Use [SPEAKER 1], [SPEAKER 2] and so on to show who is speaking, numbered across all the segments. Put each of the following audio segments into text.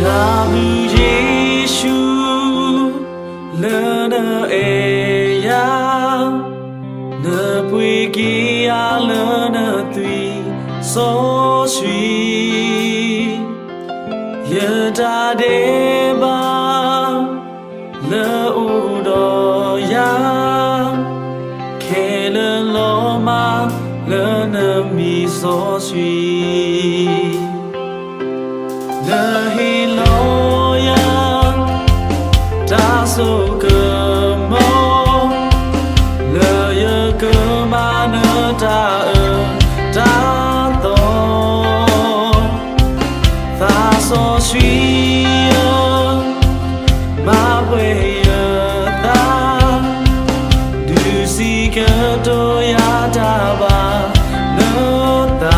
[SPEAKER 1] Labu Yesu lena eya ne pui kia lena tui so sui yeda deba le udo ya kele loma lena mi so sui le hiloya ta so kemo le ye kemana ta ta to ta so sui ma we ta du si ke to ya ta ba no ta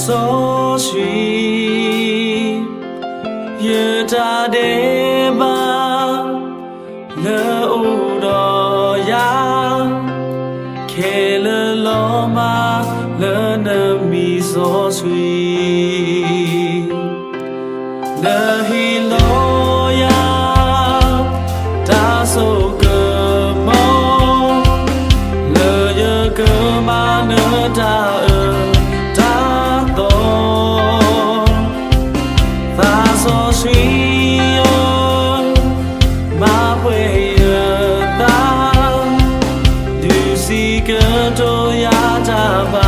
[SPEAKER 1] so sweet yeda deba le udo ya kele loma le na mi so sweet le hiloya ta so kemo le ye kemana ta so sweet ma we ta du si ke to ya ta ba